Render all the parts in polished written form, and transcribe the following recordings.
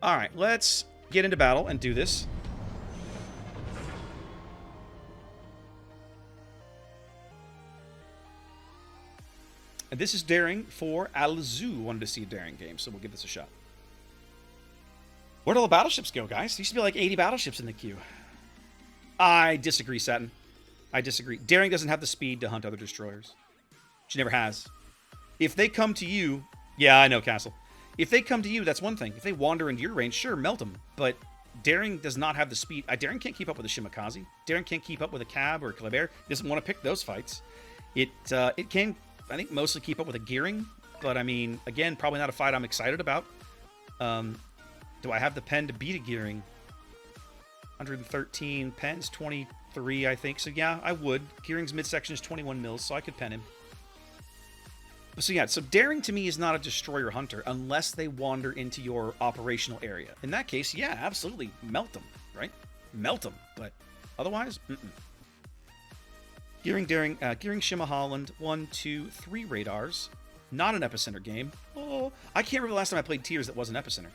All right, let's get into battle and do this. And this is Daring for Alzu. Wanted to see a Daring game, so we'll give this a shot. Where'd all the battleships go, guys? There used to be like 80 battleships in the queue. I disagree, Satin. I disagree. Daring doesn't have the speed to hunt other destroyers. She never has. If they come to you... Yeah, I know, Castle. If they come to you, that's one thing. If they wander into your range, sure, melt them. But Daring does not have the speed. Daring can't keep up with a Shimakaze. Daring can't keep up with a Cab or a Kleber. He doesn't want to pick those fights. It can... I think mostly keep up with a Gearing, but I mean, again, probably not a fight I'm excited about. Do I have the pen to beat a Gearing? 113, pen's 23, I think. So yeah, I would. Gearing's midsection is 21 mils, so I could pen him. So yeah, so Daring to me is not a destroyer hunter unless they wander into your operational area. In that case, yeah, absolutely, melt them, right? Melt them, but otherwise, Gearing, Daring, Gearing, Shima, Holland, 1, 2, 3 radars. Not an Epicenter game. Oh, I can't remember the last time I played Tiers that wasn't Epicenter.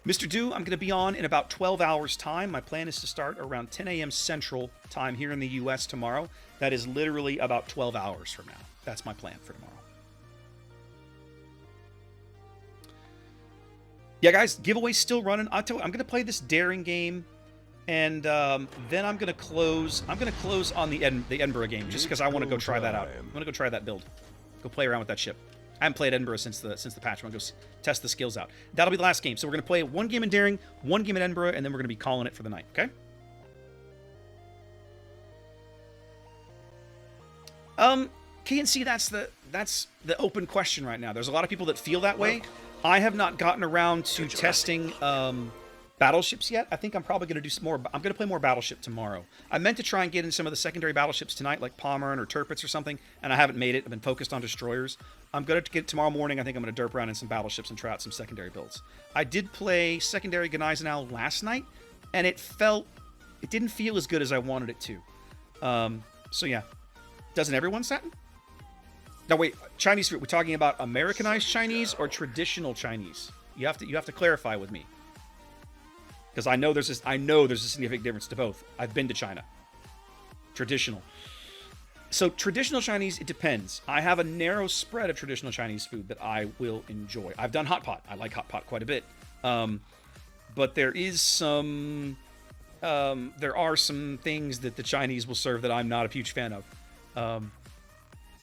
Mr. Do, I'm going to be on in about 12 hours' time. My plan is to start around 10 a.m. Central Time here in the U.S. tomorrow. That is literally about 12 hours from now. That's my plan for tomorrow. Yeah, guys, giveaway's still running. I'm going to play this Daring game. And then I'm gonna close. I'm gonna close on the Edinburgh game just because I want to go try that out. I'm gonna go try that build. Go play around with that ship. I haven't played Edinburgh since the patch. I'm gonna go test the skills out. That'll be the last game. So we're gonna play one game in Daring, one game in Edinburgh, and then we're gonna be calling it for the night. Okay? KNC, that's the open question right now. There's a lot of people that feel that way. I have not gotten around to testing battleships yet. I think I'm probably going to do some more. I'm going to play more Battleship tomorrow. I meant to try and get in some of the secondary battleships tonight, like Pommern or Tirpitz or something, and I haven't made it. I've been focused on destroyers. I'm going to get tomorrow morning. I think I'm going to derp around in some battleships and try out some secondary builds. I did play secondary Gneisenau last night, and it didn't feel as good as I wanted it to. So yeah. Doesn't everyone, Satin? Now wait, Chinese food. We're talking about Americanized Chinese or traditional Chinese? You have to clarify with me. Because I know there's a significant difference to both. I've been to China. Traditional. So traditional Chinese, it depends. I have a narrow spread of traditional Chinese food that I will enjoy. I've done hot pot. I like hot pot quite a bit. But there is there are some things that the Chinese will serve that I'm not a huge fan of.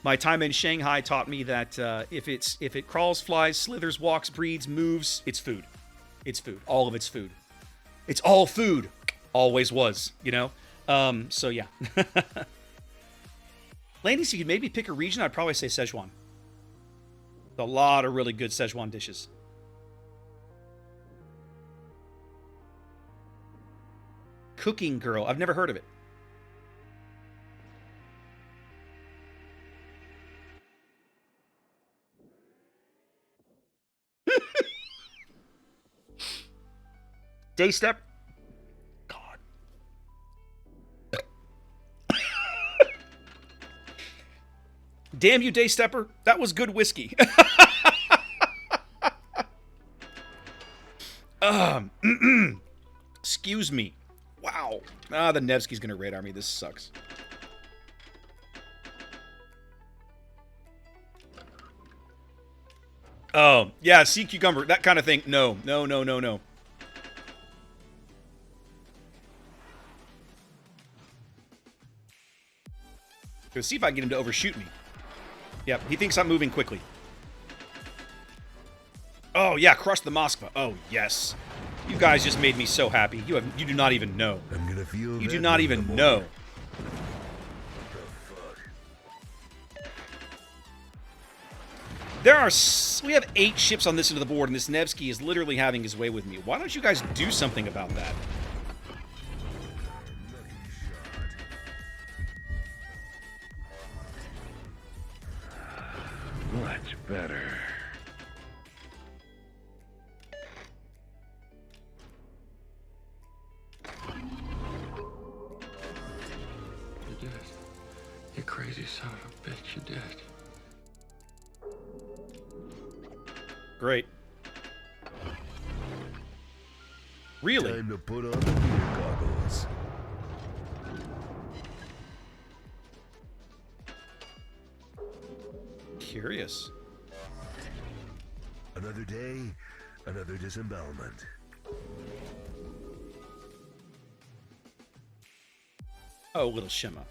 My time in Shanghai taught me that if it crawls, flies, slithers, walks, breeds, moves, it's food. It's food. All of it's food. It's all food. Always was, you know? So, yeah. Ladies, you could maybe pick a region. I'd probably say Szechuan. A lot of really good Szechuan dishes. Cooking Girl. I've never heard of it. Daystep. God. Damn you, Daystepper. That was good whiskey. Excuse me. Wow. The Nevsky's gonna radar me. This sucks. Oh, yeah, sea cucumber. That kind of thing. No. No, no, no, no. Let's see if I can get him to overshoot me. Yep, he thinks I'm moving quickly. Oh, yeah, crush the Moskva. Oh, yes. You guys just made me so happy. You do not even know. I'm gonna feel you do not even know. We have 8 ships on this end of the board, and this Nevsky is literally having his way with me. Why don't you guys do something about that? Much better. You did. You crazy son of a bitch, you did. Great. Really? Time to put on the beer goggles. Curious. Another day, another disembowelment. Oh, little Shima.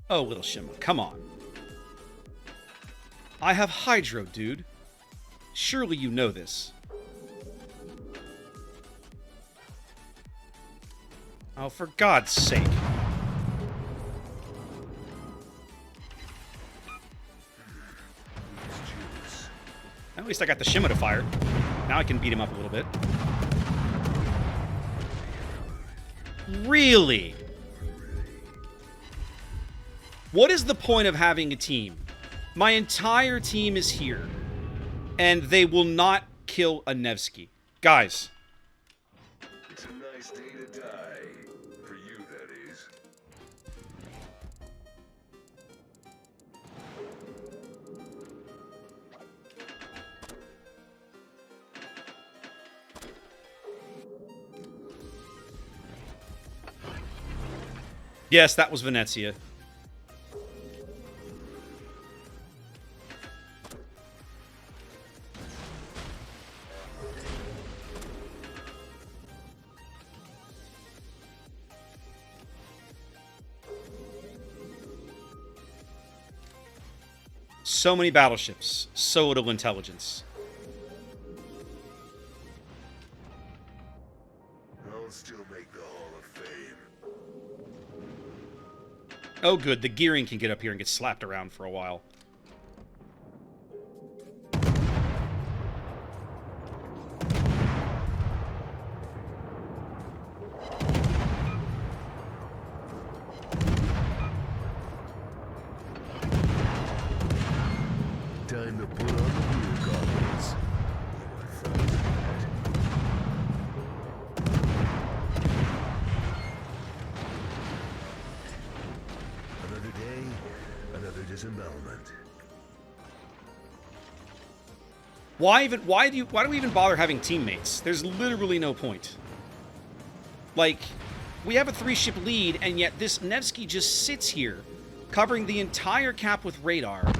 Oh, little Shima. Come on. I have Hydro, dude. Surely you know this. Oh, for God's sake. At least I got the Shima to fire. Now I can beat him up a little bit. Really? What is the point of having a team? My entire team is here, and they will not kill a Nevsky. Guys. It's a nice day to die. For you, that is. Yes, that was Venezia. So many battleships, so little intelligence. I'll still make the Hall of Fame. Oh good, the gearing can get up here and get slapped around for a while. Time to put on the beer goggles. Another day, another disembowelment. Why do we even bother having teammates? There's literally no point. Like, we have a 3-ship lead, and yet this Nevsky just sits here, covering the entire cap with radar.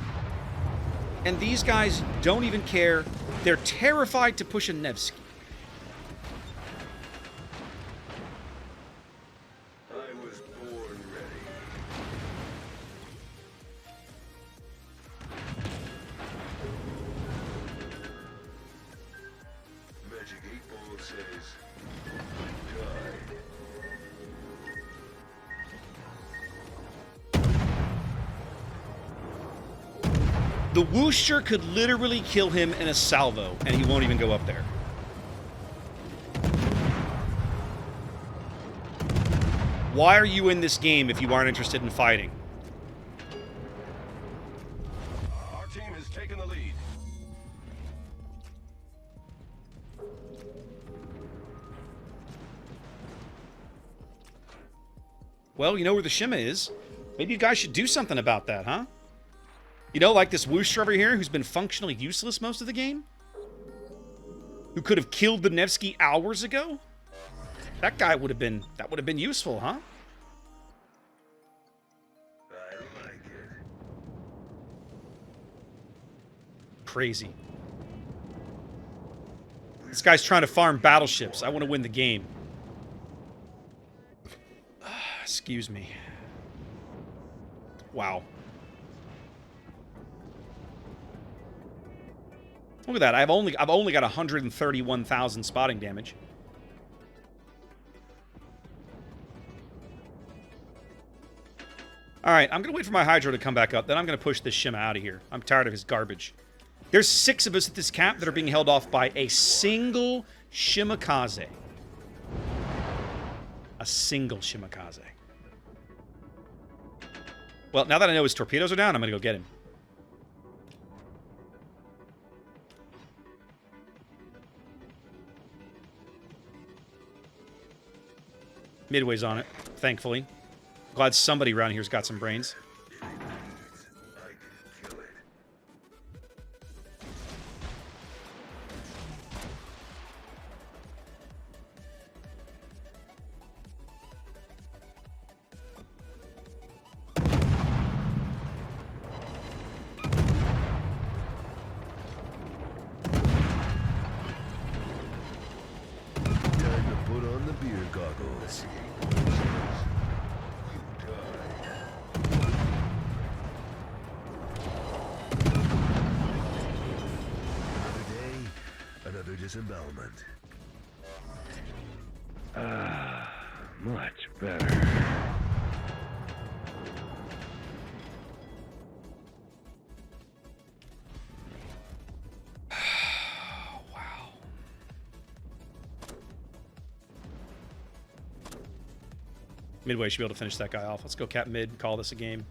And these guys don't even care. They're terrified to push a Nevsky. I was born ready. Magic 8 Ball says, die. The Wooster could literally kill him in a salvo, and he won't even go up there. Why are you in this game if you aren't interested in fighting? Our team has taken the lead. Well, you know where the Shima is. Maybe you guys should do something about that, huh? You know, like this Wooster over here who's been functionally useless most of the game? Who could have killed the Nevsky hours ago? That guy would have been useful, huh? I like it. Crazy. This guy's trying to farm battleships. I want to win the game. Excuse me. Wow. Look at that. I've only got 131,000 spotting damage. All right, I'm going to wait for my Hydro to come back up. Then I'm going to push this Shima out of here. I'm tired of his garbage. There's 6 of us at this cap that are being held off by a single Shimakaze. A single Shimakaze. Well, now that I know his torpedoes are down, I'm going to go get him. Midway's on it, thankfully. Glad somebody around here's got some brains. I can kill it. for disembowelment. Much better. Wow. Midway should be able to finish that guy off. Let's go cap mid and call this a game.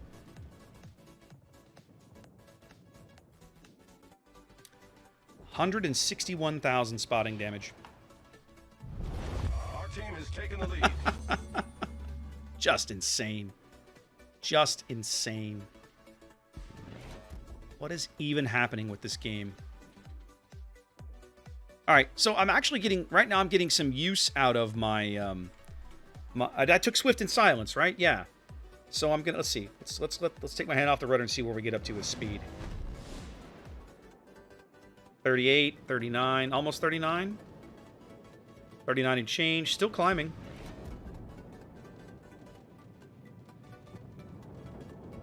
$161,000 spotting damage. Our team has taken the lead. Just insane. Just insane. What is even happening with this game? All right, so I'm actually getting right now. I'm getting some use out of my. I took Swift and Silence, right? Yeah. So I'm gonna let's see. Let's take my hand off the rudder and see where we get up to with speed. 38, 39, almost 39. 39 and change, still climbing.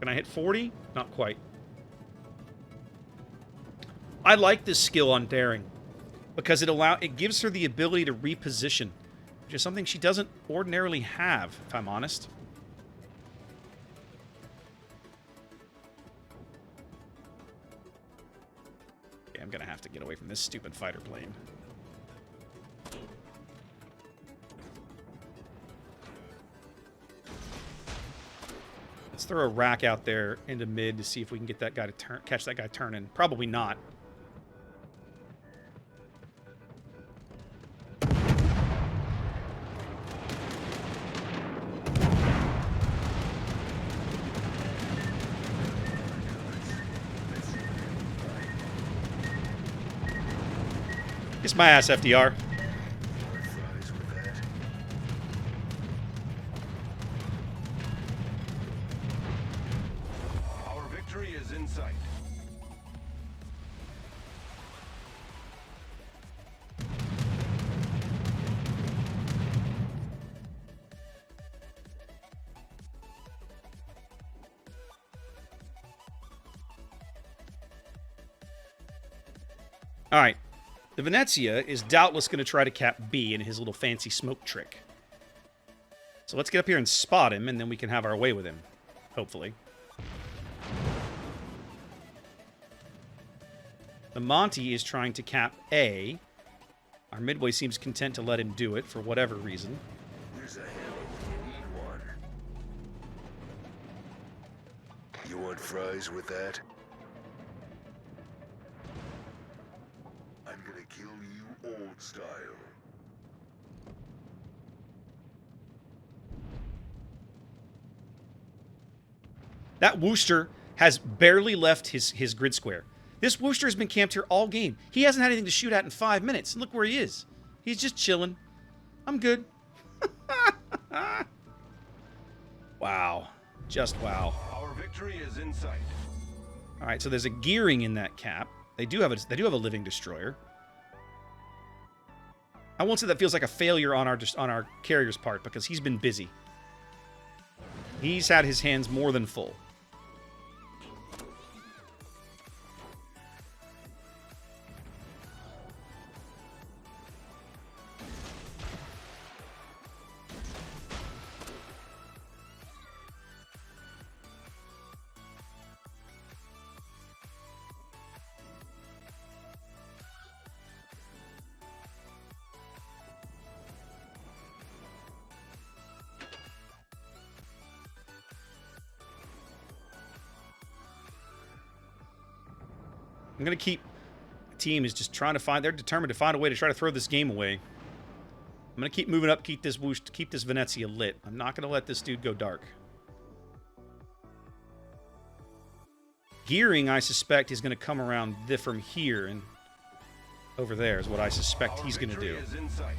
Can I hit 40? Not quite. I like this skill on Daring because it gives her the ability to reposition, which is something she doesn't ordinarily have, if I'm honest. Okay, I'm gonna have to get away from this stupid fighter plane. Let's throw a rack out there into mid to see if we can get that guy to catch that guy turning. Probably not. Kiss my ass, FDR. Fries with that. Our victory is in sight. All right. The Venezia is doubtless going to try to cap B in his little fancy smoke trick. So let's get up here and spot him, and then we can have our way with him. Hopefully. The Monty is trying to cap A. Our Midway seems content to let him do it for whatever reason. Here's a hammer when you need one. You want fries with that? I'm gonna kill you old style. That Wooster has barely left his grid square. This Wooster has been camped here all game. He hasn't had anything to shoot at in 5 minutes. And look where he is. He's just chilling. I'm good. Wow. Just wow. Our victory is in sight. All right, so there's a gearing in that cap. They do have a living destroyer. I won't say that feels like a failure on our carrier's part because he's been busy. He's had his hands more than full. I'm going to keep... The team is just trying to find... They're determined to find a way to try to throw this game away. I'm going to keep moving up, keep this Venezia lit. I'm not going to let this dude go dark. Gearing, I suspect, is going to come around from here and over there is what I suspect he's going to do. Is in sight.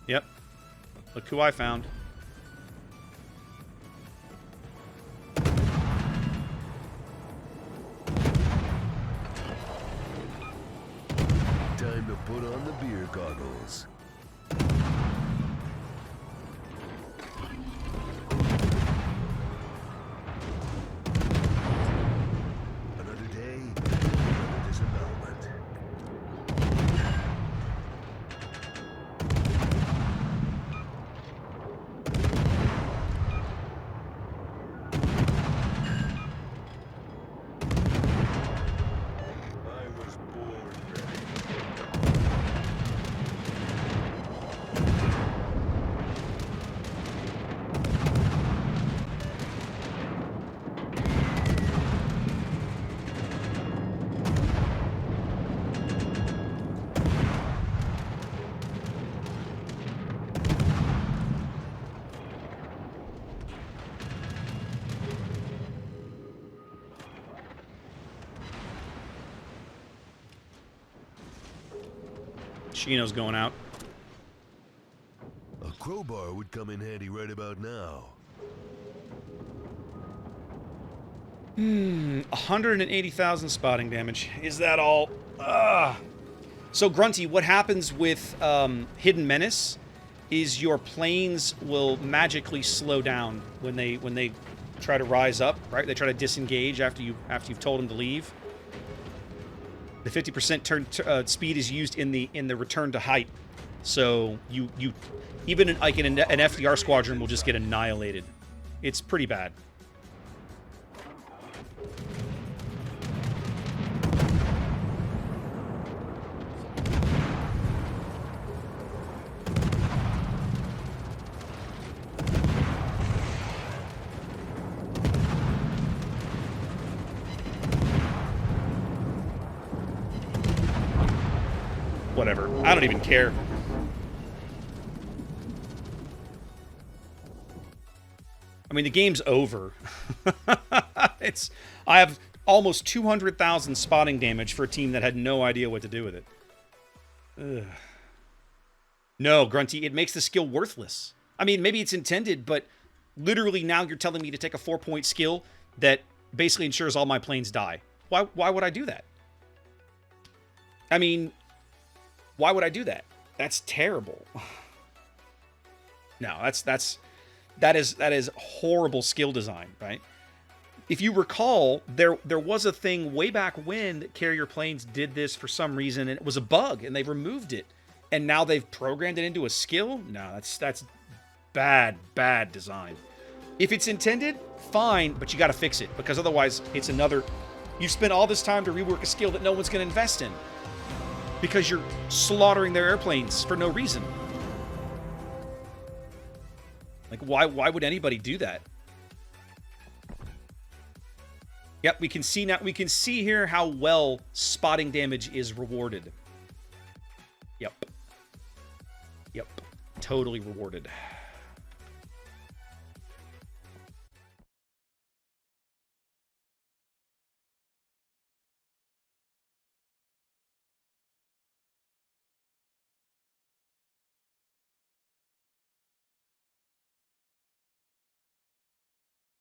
Yep. Look who I found. Put on the beer goggles. Another day, another disembowelment. I was born ready. Shino's going out. A crowbar would come in handy right about now. 180,000 spotting damage. Is that all? So, Grunty, what happens with Hidden Menace is your planes will magically slow down when they try to rise up, right? They try to disengage after you've told them to leave. The 50% speed is used in the return to height, so you even an FDR squadron will just get annihilated. It's pretty bad. Whatever. I don't even care. I mean, the game's over. I have almost 200,000 spotting damage for a team that had no idea what to do with it. Ugh. No, Grunty, it makes the skill worthless. I mean, maybe it's intended, but literally now you're telling me to take a 4-point skill that basically ensures all my planes die. Why would I do that? I mean, why would I do that? That's terrible. No, that is horrible skill design, right? If you recall, there was a thing way back when that carrier planes did this for some reason, and it was a bug, and they've removed it, and now they've programmed it into a skill. No, that's bad design. If it's intended, fine, but you got to fix it, because otherwise it's another. You spent all this time to rework a skill that no one's going to invest in because you're slaughtering their airplanes for no reason. Like, why would anybody do that? Yep, we can see now. We can see here how well spotting damage is rewarded. Yep, totally rewarded.